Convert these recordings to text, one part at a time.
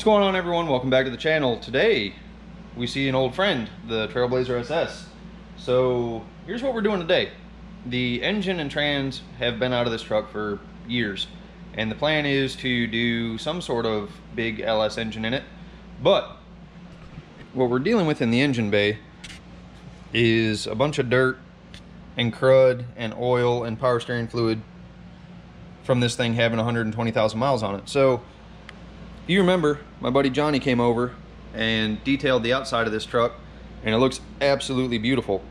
What's going on, everyone? Welcome back to the channel. Today we see an old friend, the Trailblazer SS. So here's what we're doing today. The engine and trans have been out of this truck for years, and the plan is to do some sort of big LS engine in it. But what we're dealing with in the engine bay is a bunch of dirt and crud and oil and power steering fluid from this thing having 120,000 miles on it. So if you remember, my buddy Johnny came over and detailed the outside of this truck, and it looks absolutely beautiful.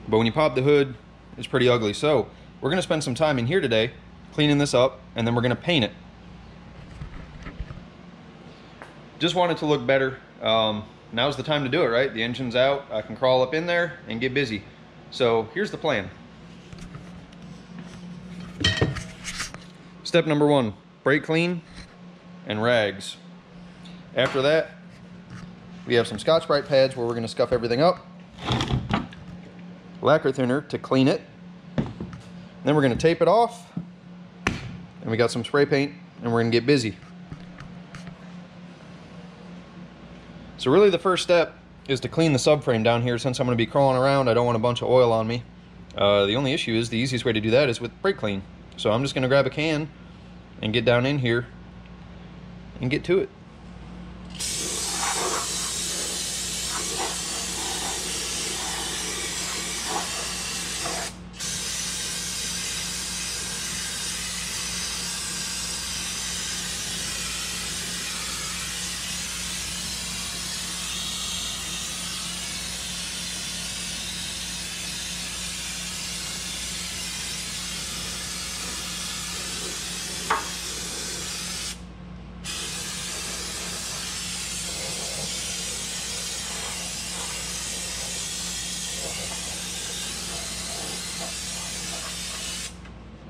But when you pop the hood, it's pretty ugly. So we're gonna spend some time in here today cleaning this up, and then we're gonna paint it. Just want it to look better. Now's the time to do it, right? The engine's out, I can crawl up in there and get busy. So here's the plan. Step number one, brake clean and rags. After that, we have some Scotch-Brite pads where we're going to scuff everything up, lacquer thinner to clean it, then we're going to tape it off, and we got some spray paint, and we're going to get busy. So really the first step is to clean the subframe down here. Since I'm going to be crawling around, I don't want a bunch of oil on me. The only issue is the easiest way to do that is with brake clean. So I'm just going to grab a can and get down in here and get to it.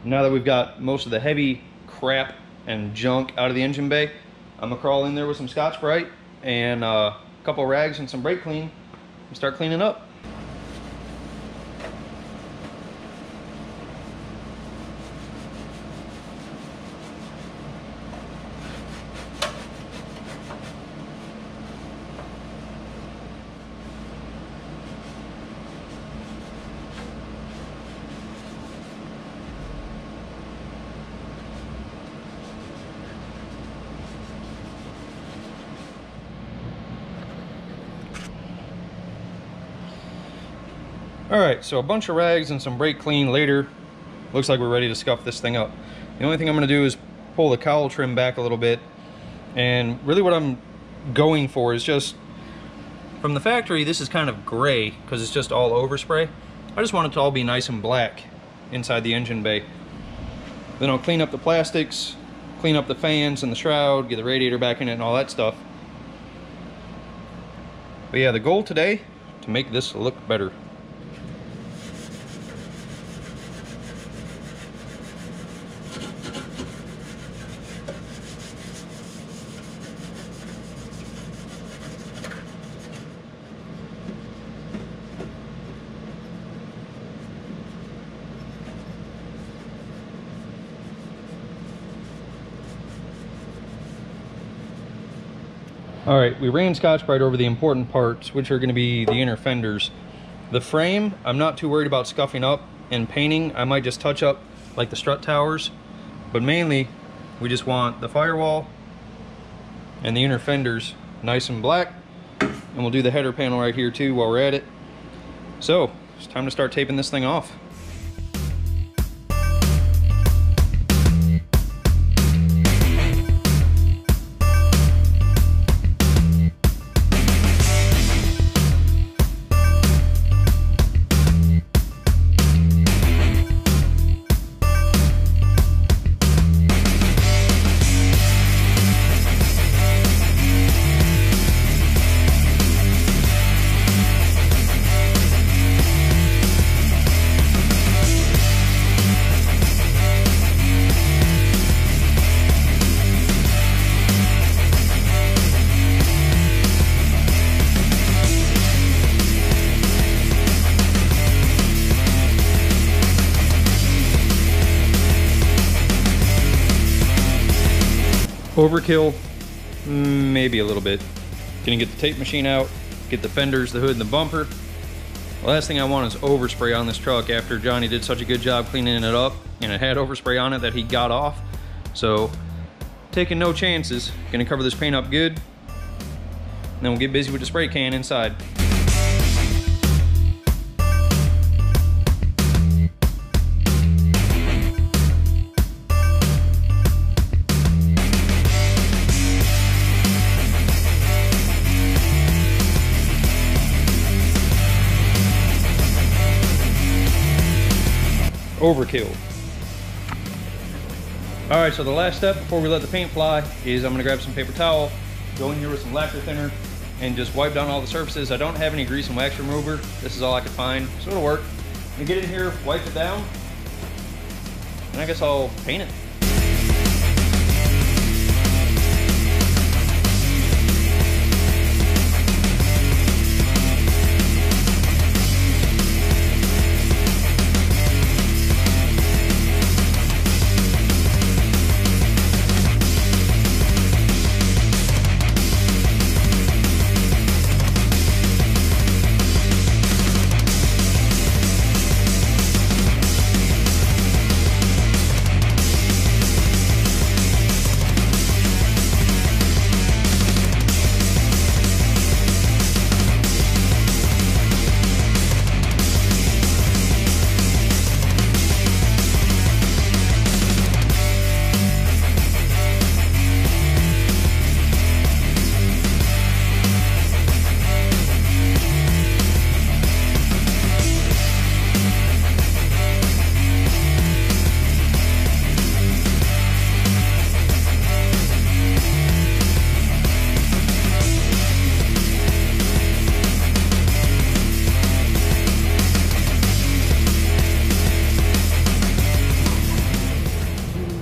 Now that we've got most of the heavy crap and junk out of the engine bay, I'm gonna crawl in there with some Scotch-Brite and a couple rags and some brake clean and start cleaning up. Alright, so a bunch of rags and some brake clean later. Looks like we're ready to scuff this thing up. The only thing I'm going to do is pull the cowl trim back a little bit. And really what I'm going for is just, from the factory, this is kind of gray because it's just all overspray. I just want it to all be nice and black inside the engine bay. Then I'll clean up the plastics, clean up the fans and the shroud, get the radiator back in it and all that stuff. But yeah, the goal today, to make this look better. Alright, we ran Scotch-Brite over the important parts, which are going to be the inner fenders. The frame, I'm not too worried about scuffing up, and painting, I might just touch up like the strut towers. But mainly, we just want the firewall and the inner fenders nice and black. And we'll do the header panel right here too while we're at it. So, it's time to start taping this thing off. Overkill, maybe a little bit. Gonna get the tape machine out, get the fenders, the hood, and the bumper. The last thing I want is overspray on this truck after Johnny did such a good job cleaning it up, and it had overspray on it that he got off. So, taking no chances. Gonna cover this paint up good, and then we'll get busy with the spray can inside. Overkill. All right, so the last step before we let the paint fly is I'm gonna grab some paper towel, go in here with some lacquer thinner, and just wipe down all the surfaces. I don't have any grease and wax remover. This is all I could find, so it'll work. I'm gonna get in here, wipe it down, and I guess I'll paint it.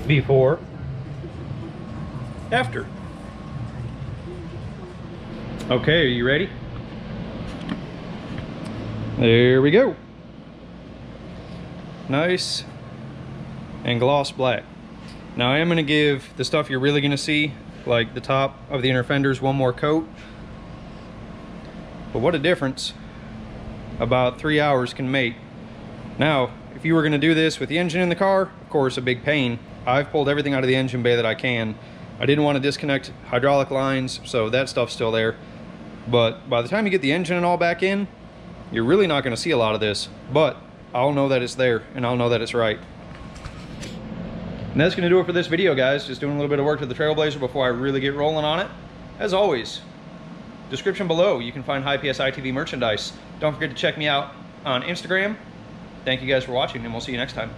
Before, after. Okay, are you ready? There we go. Nice and gloss black. Now I am gonna give the stuff you're really gonna see, like the top of the inner fenders, one more coat. But what a difference about 3 hours can make. Now, if you were gonna do this with the engine in the car, of course, a big pain. I've pulled everything out of the engine bay that I can. I didn't want to disconnect hydraulic lines, so that stuff's still there. But by the time you get the engine and all back in, you're really not going to see a lot of this. But I'll know that it's there, and I'll know that it's right. And that's going to do it for this video, guys. Just doing a little bit of work to the Trailblazer before I really get rolling on it. As always, description below, you can find high PSI TV merchandise. Don't forget to check me out on Instagram. Thank you guys for watching, and we'll see you next time.